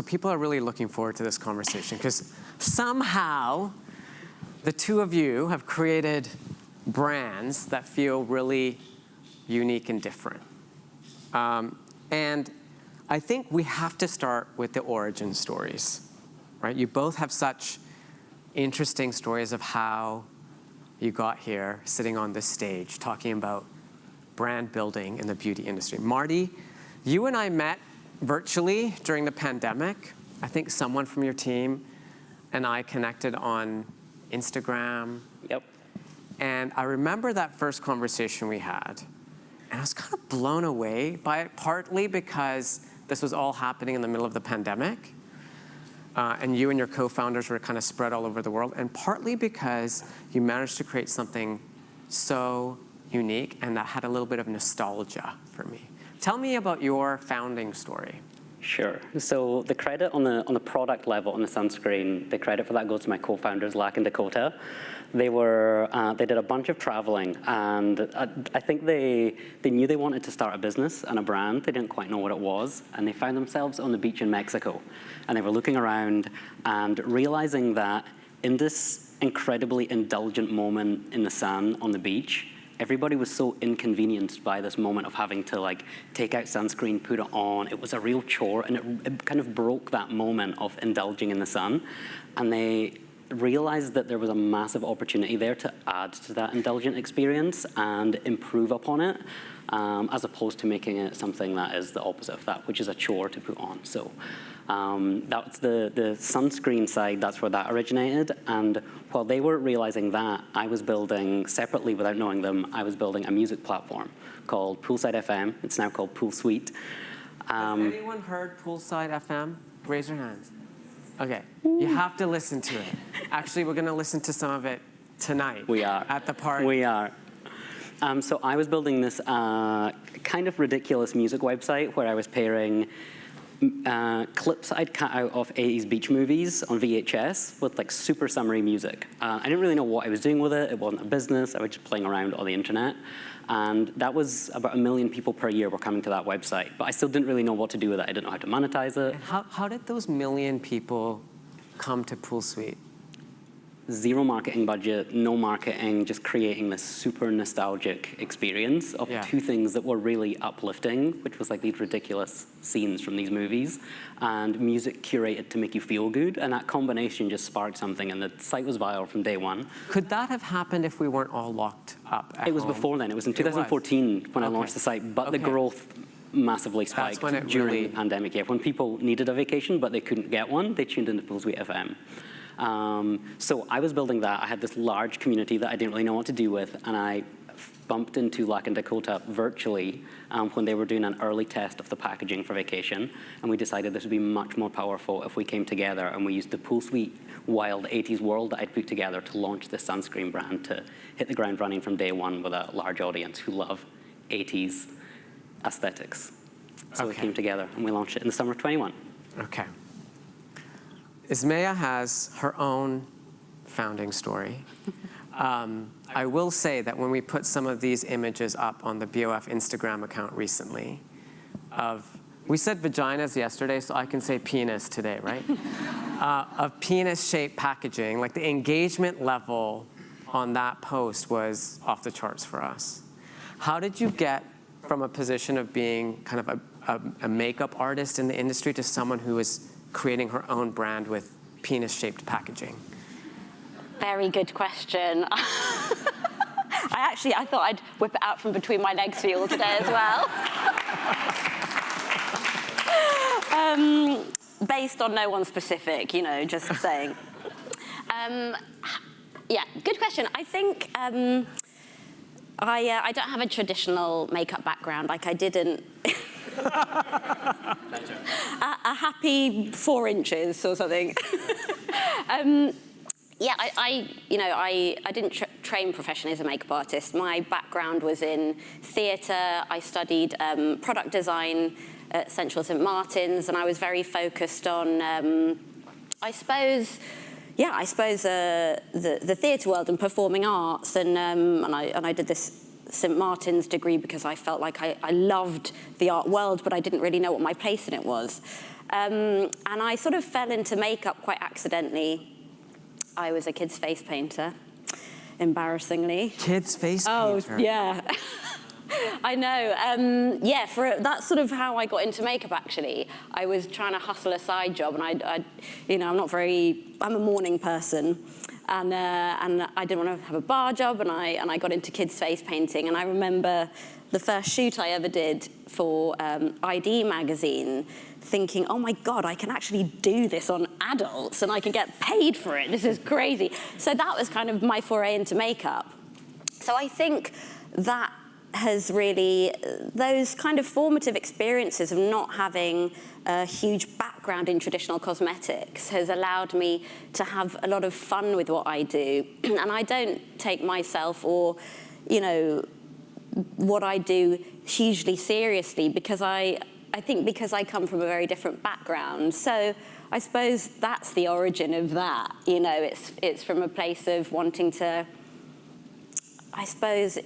So people are really looking forward to this conversation because somehow the two of you have created brands that feel really unique and different. And I think we have to start with the origin stories, right? You both have such interesting stories of how you got here, sitting on this stage, talking about brand building in the beauty industry. Marty, you and I met virtually during the pandemic. I think someone from your team and I connected on Instagram. Yep. And I remember that first conversation we had, and I was kind of blown away by it, partly because this was all happening in the middle of the pandemic, and you and your co-founders were kind of spread all over the world, and partly because you managed to create something so unique and that had a little bit of nostalgia for me. Tell me about your founding story. Sure. So the credit on the product level, on the sunscreen, the credit for that goes to my co-founders, Lack and Dakota. They did a bunch of traveling, and I think they knew they wanted to start a business and a brand. They didn't quite know what it was, and they found themselves on the beach in Mexico. And they were looking around and realizing that in this incredibly indulgent moment in the sun on the beach, everybody was so inconvenienced by this moment of having to like take out sunscreen, put it on. It was a real chore, and it kind of broke that moment of indulging in the sun. And they realized that there was a massive opportunity there to add to that indulgent experience and improve upon it, as opposed to making it something that is the opposite of that, which is a chore to put on. So that's the sunscreen side, that's where that originated. And while they were realizing that, I was building, separately without knowing them, I was building a music platform called Poolside FM. It's now called Pool Suite. Has anyone heard Poolside FM? Raise your hands. Okay, you have to listen to it. Actually, we're gonna listen to some of it tonight. We are. At the party. We are. So I was building this kind of ridiculous music website where I was pairing clips I'd cut out of 80s beach movies on VHS with like super summary music. I didn't really know what I was doing with it. It wasn't a business. I was just playing around on the internet. And that was about 1 million people per year were coming to that website. But I still didn't really know what to do with it. I didn't know how to monetize it. And how did those 1 million people come to Pool Suite? Zero marketing budget, no marketing, just creating this super nostalgic experience of two things that were really uplifting, which was like these ridiculous scenes from these movies, and music curated to make you feel good. And that combination just sparked something, and the site was viral from day one. Could that have happened if we weren't all locked up at It was home? before then. It was in 2014 when I launched the site, but the growth massively spiked during the pandemic. Yeah, when people needed a vacation but they couldn't get one, they tuned into Poolside FM. So I was building that. I had this large community that I didn't really know what to do with, and I bumped into Lack and Dakota virtually when they were doing an early test of the packaging for vacation, and we decided this would be much more powerful if we came together and we used the Pool Suite wild 80s world that I'd put together to launch this sunscreen brand to hit the ground running from day one with a large audience who love 80s aesthetics. So we came together and we launched it in the summer of 21. Okay. Isamaya has her own founding story. I will say that when we put some of these images up on the BOF Instagram account recently, we said vaginas yesterday, so I can say penis today, right? Of penis-shaped packaging, like the engagement level on that post was off the charts for us. How did you get from a position of being kind of a makeup artist in the industry to someone who is creating her own brand with penis-shaped packaging? Very good question. I thought I'd whip it out from between my legs for you all today as well. Based on no one specific, you know, just saying. Yeah, good question. I think I don't have a traditional makeup background. Like I didn't. A happy 4 inches or something. Yeah, I didn't train professionally as a makeup artist. My background was in theatre. I studied product design at Central St Martin's, and I was very focused on, I suppose the theatre world and performing arts, and I did this St. Martin's degree because I felt like I loved the art world, but I didn't really know what my place in it was. And I sort of fell into makeup quite accidentally. I was a kid's face painter, embarrassingly. Kid's face painter? Oh, yeah. I know. Yeah, that's sort of how I got into makeup, actually. I was trying to hustle a side job, and I'm a morning person. And I didn't want to have a bar job, and I got into kids' face painting. And I remember the first shoot I ever did for ID magazine, thinking, oh my God, I can actually do this on adults, and I can get paid for it. This is crazy. So that was kind of my foray into makeup. So I think that has really, those kind of formative experiences of not having a huge background in traditional cosmetics has allowed me to have a lot of fun with what I do. And I don't take myself or, what I do hugely seriously, because I think because I come from a very different background. So I suppose that's the origin of that. It's from a place of wanting to, I suppose,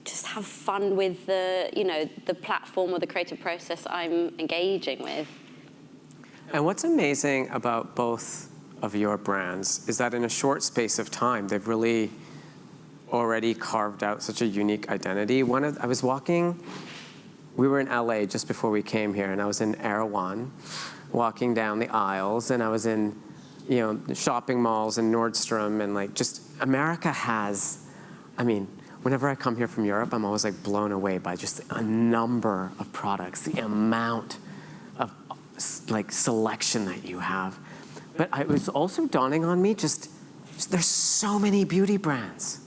just have fun with the platform or the creative process I'm engaging with. And what's amazing about both of your brands is that in a short space of time, they've really already carved out such a unique identity. I was walking, we were in LA just before we came here, and I was in Erewhon, walking down the aisles, and I was in, the shopping malls and Nordstrom, and just America has, whenever I come here from Europe, I'm always blown away by just a number of products, the amount of selection that you have. But it was also dawning on me, just there's so many beauty brands.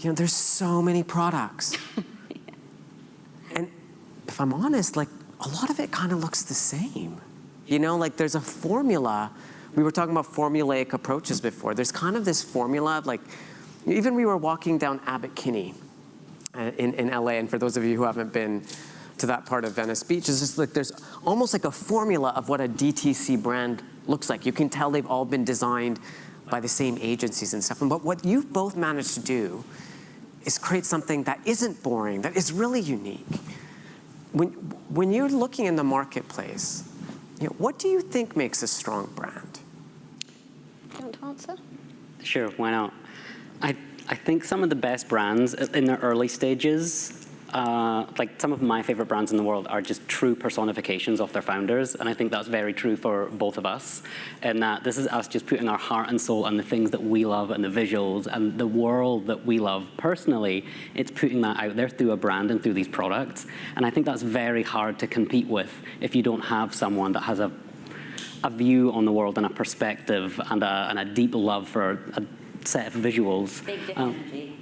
There's so many products. And if I'm honest, a lot of it kind of looks the same. There's a formula. We were talking about formulaic approaches before. There's kind of this formula of even we were walking down Abbot Kinney in LA, and for those of you who haven't been to that part of Venice Beach, it's just there's almost a formula of what a DTC brand looks like. You can tell they've all been designed by the same agencies and stuff. But what you've both managed to do is create something that isn't boring, that is really unique. When you're looking in the marketplace, what do you think makes a strong brand? Do you want to answer? Sure, why not? I think some of the best brands in their early stages, some of my favorite brands in the world are just true personifications of their founders, and I think that's very true for both of us, and that this is us just putting our heart and soul on the things that we love and the visuals and the world that we love personally. It's putting that out there through a brand and through these products, and I think that's very hard to compete with if you don't have someone that has a view on the world and a perspective and a deep love for a set of visuals. Big energy.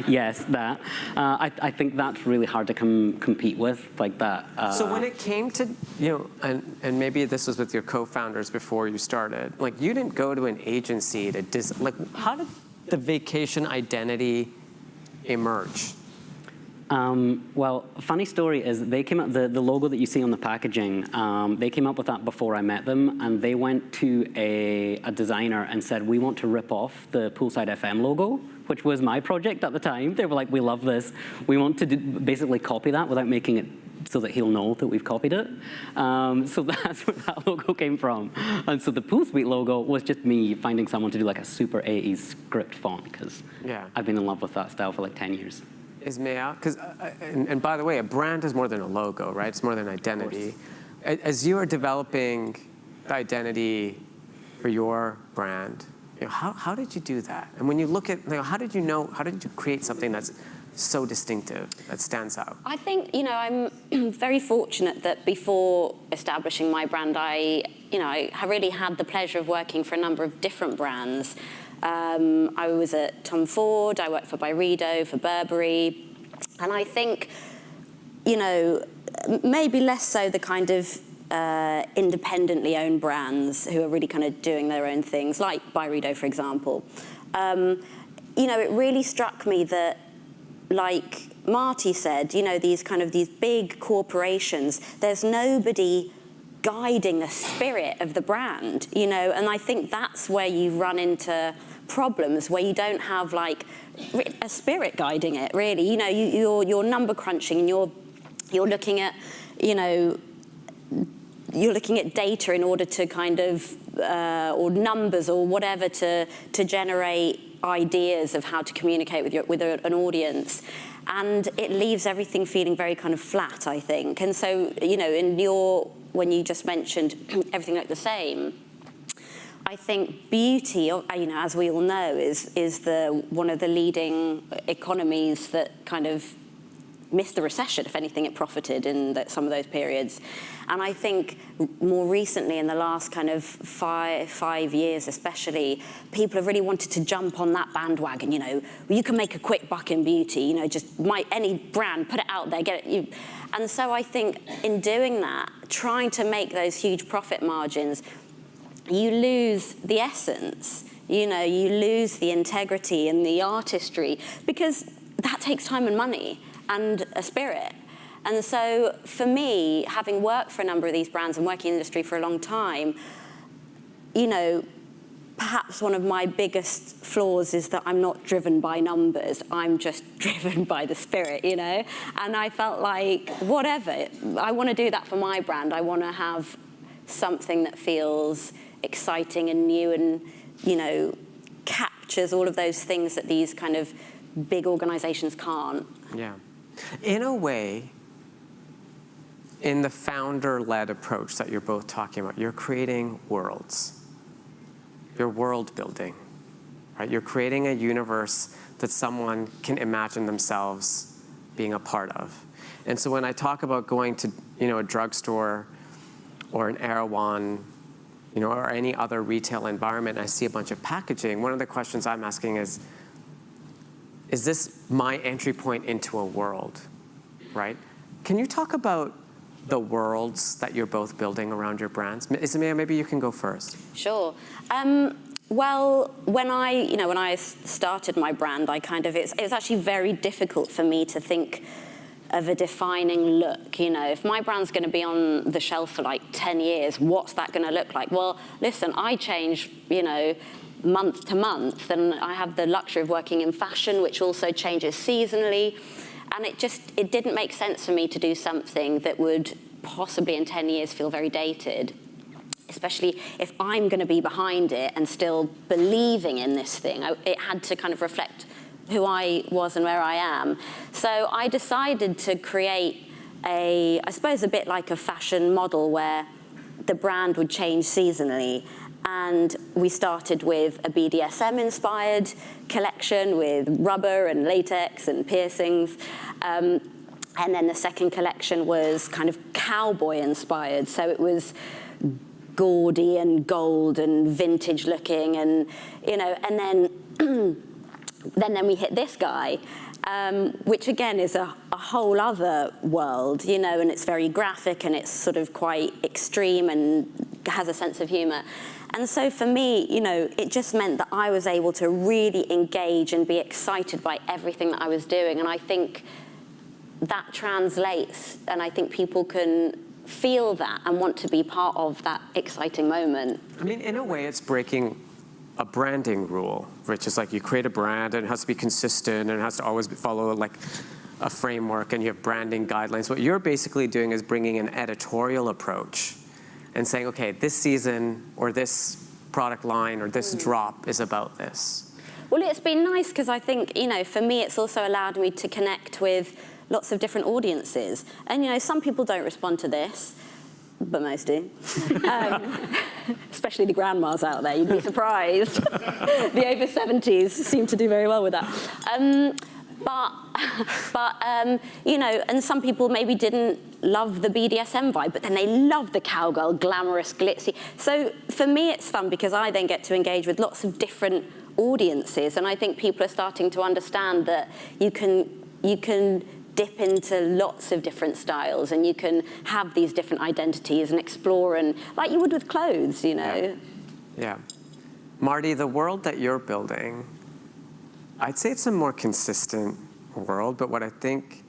Yes, that. I think that's really hard to compete with, that. So when it came to, and maybe this was with your co-founders before you started, you didn't go to an agency to how did the vacation identity emerge? Well, funny story is they came up, the logo that you see on the packaging, they came up with that before I met them, and they went to a designer and said, we want to rip off the Poolside FM logo, which was my project at the time. They were like, we love this. We want to basically copy that without making it so that he'll know that we've copied it. So that's where that logo came from. And so the Pool Suite logo was just me finding someone to do a super 80s script font, because I've been in love with that style for 10 years. Isamaya, because, and by the way, a brand is more than a logo, right? It's more than identity. As you are developing the identity for your brand, how did you do that? And when you look at, how did you create something that's so distinctive, that stands out? I think, I'm very fortunate that before establishing my brand, I really had the pleasure of working for a number of different brands. I was at Tom Ford, I worked for Byredo, for Burberry, and I think, maybe less so the kind of independently owned brands who are really kind of doing their own things, like Byredo, for example. It really struck me that, like Marty said, these big corporations, there's nobody guiding the spirit of the brand, and I think that's where you run into problems where you don't have like a spirit guiding it, really. You know, you're number crunching, and you're looking at, you know, you're looking at data in order to kind of, or numbers or whatever to generate ideas of how to communicate with an audience. And it leaves everything feeling very kind of flat, I think. And so, you know, when you just mentioned everything looked the same, I think beauty, you know, as we all know, is one of the leading economies that kind of missed the recession. If anything, it profited in some of those periods. And I think more recently, in the last kind of five years especially, people have really wanted to jump on that bandwagon. You know, you can make a quick buck in beauty. You know, just any brand, put it out there, get it. And so I think in doing that, trying to make those huge profit margins, you lose the essence. You know, you lose the integrity and the artistry, because that takes time and money and a spirit. And so for me, having worked for a number of these brands and working in the industry for a long time, you know, perhaps one of my biggest flaws is that I'm not driven by numbers. I'm just driven by the spirit, you know? And I felt like, whatever, I want to do that for my brand. I want to have something that feels exciting and new and, you know, captures all of those things that these kind of big organizations can't. Yeah. In a way, in the founder-led approach that you're both talking about, you're creating worlds. You're world building, right? You're creating a universe that someone can imagine themselves being a part of. And so when I talk about going to, you know, a drugstore or an Erewhon, you know, or any other retail environment, and I see a bunch of packaging, one of the questions I'm asking is this my entry point into a world, right? Can you talk about the worlds that you're both building around your brands? Isamaya, maybe you can go first. Sure. Well, when I started my brand, it was actually very difficult for me to think of a defining look. You know, if my brand's going to be on the shelf for like 10 years, what's that going to look like? Well, listen, I change, you know, month to month, and I have the luxury of working in fashion, which also changes seasonally. And it didn't make sense for me to do something that would possibly in 10 years feel very dated, especially if I'm going to be behind it and still believing in this thing. It had to kind of reflect who I was and where I am. So I decided to create I suppose a bit like a fashion model where the brand would change seasonally. And we started with a BDSM-inspired collection with rubber and latex and piercings. And then the second collection was kind of cowboy-inspired. So it was gaudy and gold and vintage-looking, and, you know, and then we hit this guy, which again is a whole other world, you know, and it's very graphic and it's sort of quite extreme and has a sense of humor. And so for me, you know, it just meant that I was able to really engage and be excited by everything that I was doing. And I think that translates, and I think people can feel that and want to be part of that exciting moment. I mean, in a way, it's breaking a branding rule, which is like you create a brand and it has to be consistent and it has to always follow like a framework, and you have branding guidelines. What you're basically doing is bringing an editorial approach and saying, okay, this season or this product line or this drop is about this. Well, it's been nice because I think, you know, for me, it's also allowed me to connect with lots of different audiences. And, you know, some people don't respond to this, but most do. Especially the grandmas out there, you'd be surprised. The over 70s seem to do very well with that. But you know, and some people maybe didn't love the BDSM vibe, but then they love the cowgirl, glamorous, glitzy. So for me, it's fun because I then get to engage with lots of different audiences, and I think people are starting to understand that you can dip into lots of different styles, and you can have these different identities and explore, and like you would with clothes, you know. Yeah. Marty, the world that you're building, I'd say it's a more consistent world, but what I think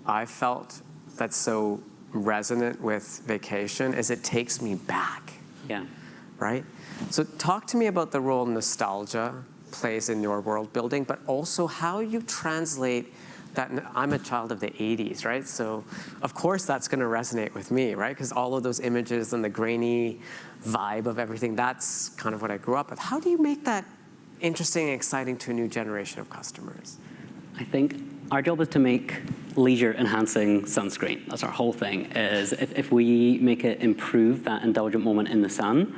I felt that's so resonant with Vacation is it takes me back. Yeah. Right? So talk to me about the role nostalgia plays in your world building, but also how you translate that. I'm a child of the 80s, right? So of course that's going to resonate with me, right? Because all of those images and the grainy vibe of everything, that's kind of what I grew up with. How do you make that interesting and exciting to a new generation of customers? I think our job is to make leisure-enhancing sunscreen. That's our whole thing, is if we make it improve that indulgent moment in the sun,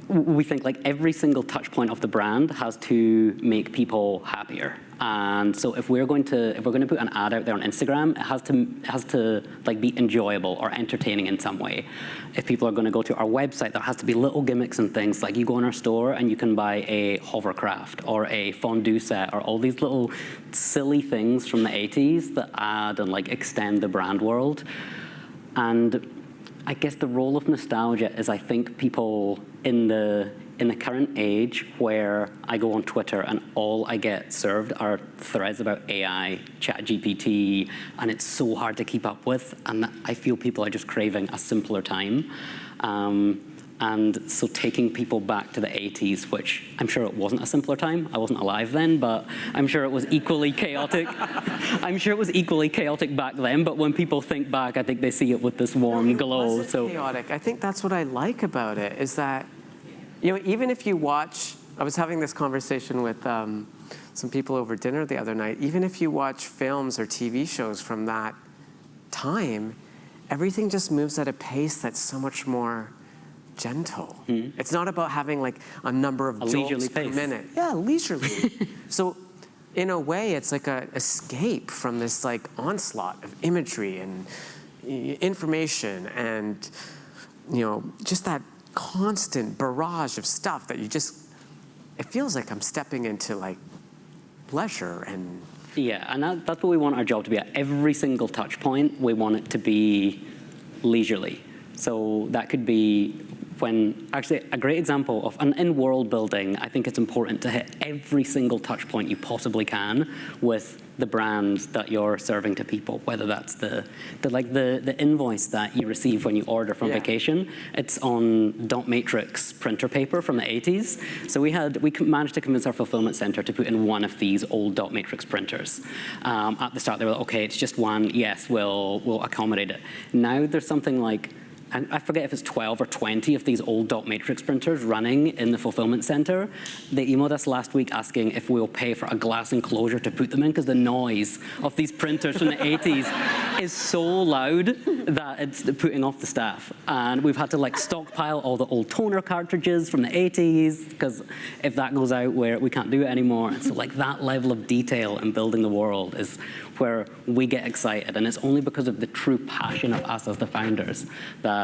we think like every single touch point of the brand has to make people happier. And so if we're going to put an ad out there on Instagram, it has to like be enjoyable or entertaining in some way. If people are going to go to our website, there has to be little gimmicks and things, like you go in our store and you can buy a hovercraft or a fondue set or all these little silly things from the 80s that add and like extend the brand world. And I guess the role of nostalgia is, I think people in the current age where I go on Twitter and all I get served are threads about AI, ChatGPT, and it's so hard to keep up with, and I feel people are just craving a simpler time. And so taking people back to the 80s, which I'm sure it wasn't a simpler time. I wasn't alive then, but I'm sure it was equally chaotic. I'm sure it was equally chaotic back then, but when people think back, I think they see it with this warm glow. It wasn't chaotic. I think that's what I like about it, is that, you know, even if you watch, I was having this conversation with some people over dinner the other night, even if you watch films or TV shows from that time, everything just moves at a pace that's so much more gentle. Mm-hmm. It's not about having like a number of jolts per minute. Yeah, leisurely. So in a way, it's like an escape from this like onslaught of imagery and information and, you know, just that constant barrage of stuff that you just, it feels like I'm stepping into like pleasure and... Yeah, and that's what we want our job to be at. Every single touch point, we want it to be leisurely. So that could be when, actually, a great example of, in world building, I think it's important to hit every single touch point you possibly can with the brand that you're serving to people, whether that's the invoice that you receive when you order from vacation. It's on dot matrix printer paper from the 80s. So we managed to convince our fulfillment center to put in one of these old dot matrix printers. At the start, they were like, okay, it's just one. Yes, we'll accommodate it. Now there's something like, and I forget if it's 12 or 20 of these old dot matrix printers running in the fulfillment center. They emailed us last week asking if we'll pay for a glass enclosure to put them in, because the noise of these printers from the 80s is so loud that it's putting off the staff. And we've had to like stockpile all the old toner cartridges from the 80s, because if that goes out, we can't do it anymore. And so like that level of detail in building the world is where we get excited, and it's only because of the true passion of us as the founders that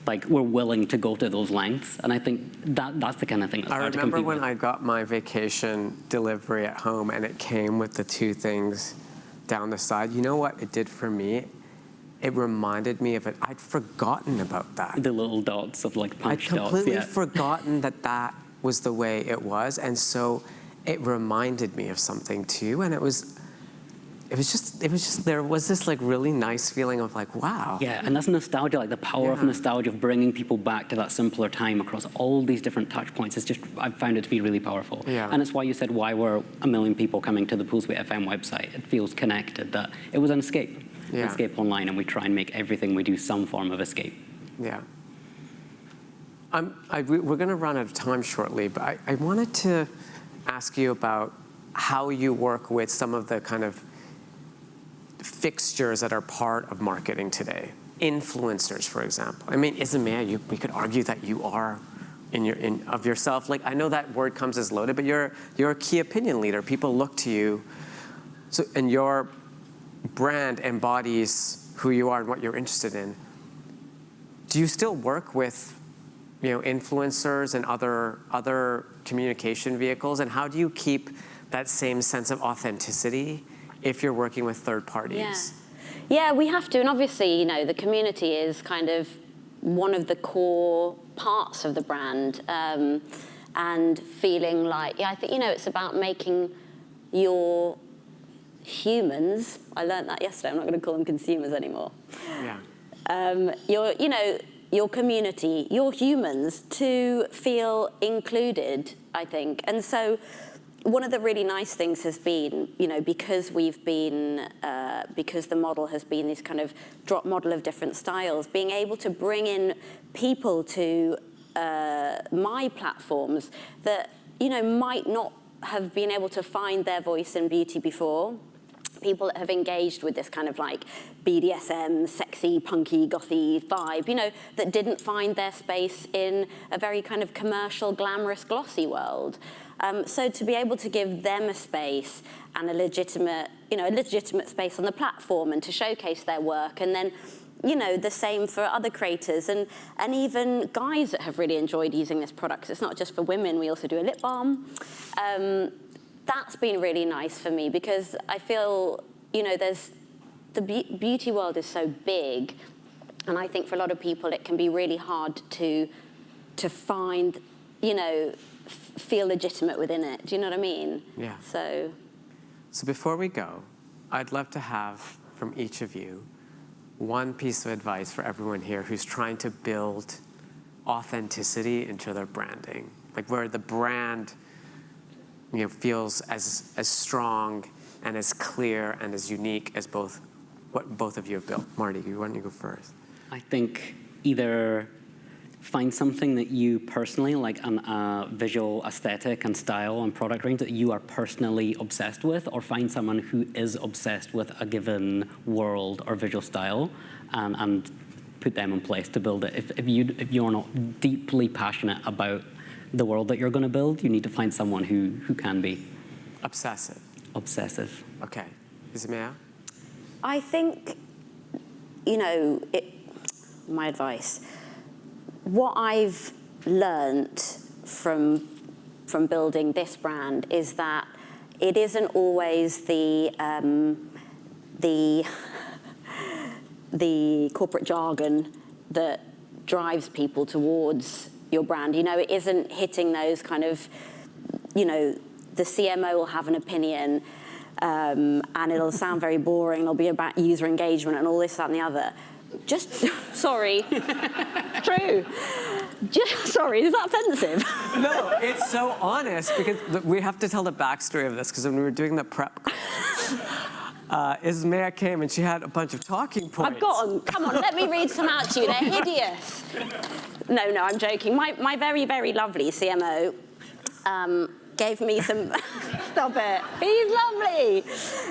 like we're willing to go to those lengths. And I think that's the kind of thing that's hard to compete with. I remember when I got my vacation delivery at home and it came with the two things down the side. You know what it did for me? It reminded me of it. I'd forgotten about that. The little dots of like punch dots. I'd completely forgotten that was the way it was, and so it reminded me of something too, and it was just, there was this like really nice feeling of like, wow. Yeah, and that's nostalgia, like the power of nostalgia of bringing people back to that simpler time across all these different touch points. It's just, I've found it to be really powerful. Yeah. And it's why you said why were 1 million people coming to the Poolside FM website. It feels connected, that it was an escape. An escape online, and we try and make everything we do some form of escape. Yeah. We're gonna run out of time shortly, but I wanted to ask you about how you work with some of the kind of fixtures that are part of marketing today. Influencers, for example. I mean, Isamaya, we could argue that you are of yourself. Like, I know that word comes as loaded, but you're a key opinion leader. People look to you, so, and your brand embodies who you are and what you're interested in. Do you still work with, you know, influencers and other communication vehicles, and how do you keep that same sense of authenticity if you're working with third parties? Yeah, we have to, and obviously, you know, the community is kind of one of the core parts of the brand, and feeling like, I think, you know, it's about making your humans, I learned that yesterday, I'm not going to call them consumers anymore. Yeah. You know, your community, your humans, to feel included, I think. And so one of the really nice things has been, you know, because the model has been this kind of drop model of different styles, being able to bring in people to my platforms that, you know, might not have been able to find their voice in beauty before. People that have engaged with this kind of like BDSM, sexy, punky, gothy vibe, you know, that didn't find their space in a very kind of commercial, glamorous, glossy world. So to be able to give them a space and a legitimate space on the platform and to showcase their work, and then, you know, the same for other creators and even guys that have really enjoyed using this product. 'Cause it's not just for women, we also do a lip balm. That's been really nice for me because I feel, you know, the beauty world is so big, and I think for a lot of people it can be really hard to find, you know, feel legitimate within it. Do you know what I mean? Yeah. So before we go, I'd love to have from each of you one piece of advice for everyone here who's trying to build authenticity into their branding, like where the brand, you know, feels as strong and as clear and as unique as what both of you have built. Marty, why don't you go first? I think either find something that you personally, like a visual aesthetic and style and product range that you are personally obsessed with, or find someone who is obsessed with a given world or visual style, and put them in place to build it. If you're not deeply passionate about the world that you're going to build, you need to find someone who can be. Obsessive. Obsessive. Okay. Isamaya? I think, you know, my advice, what I've learnt from building this brand is that it isn't always the corporate jargon that drives people towards your brand. You know, it isn't hitting those kind of, you know, the CMO will have an opinion and it'll sound very boring. It'll be about user engagement and all this, that, and the other. Just, sorry, true. Sorry, is that offensive? No, it's so honest because we have to tell the backstory of this because when we were doing the prep, Isamaya came and she had a bunch of talking points. I've got them. Come on, let me read some out to you. They're hideous. No, I'm joking. My very, very lovely CMO gave me some... Stop it.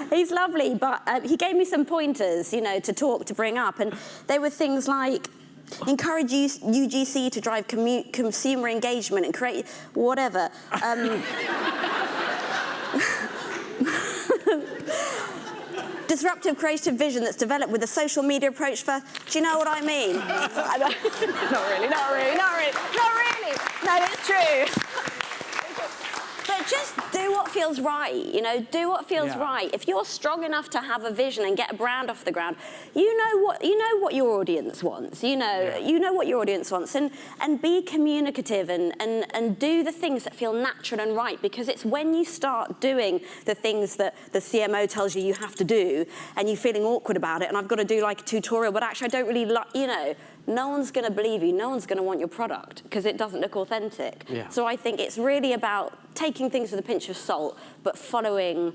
He's lovely, but he gave me some pointers, you know, to bring up. And they were things like, encourage UGC to drive consumer engagement and create whatever. Disruptive creative vision that's developed with a social media approach for, do you know what I mean? Not really. No, it's true. But just do what feels right, you know, do what feels right. If you're strong enough to have a vision and get a brand off the ground, you know what your audience wants, you know what your audience wants, and be communicative and do the things that feel natural and right, because it's when you start doing the things that the CMO tells you have to do and you're feeling awkward about it, and I've got to do like a tutorial, but actually I don't really like, you know, no one's going to believe you, no one's going to want your product because it doesn't look authentic. Yeah. So I think it's really about taking things with a pinch of salt, but following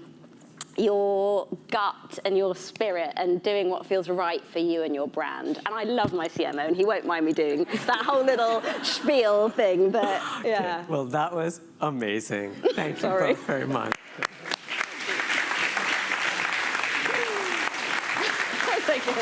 your gut and your spirit and doing what feels right for you and your brand. And I love my CMO, and he won't mind me doing that whole little spiel thing, but yeah. Okay. Well, that was amazing. Thank you both very much. Thank you.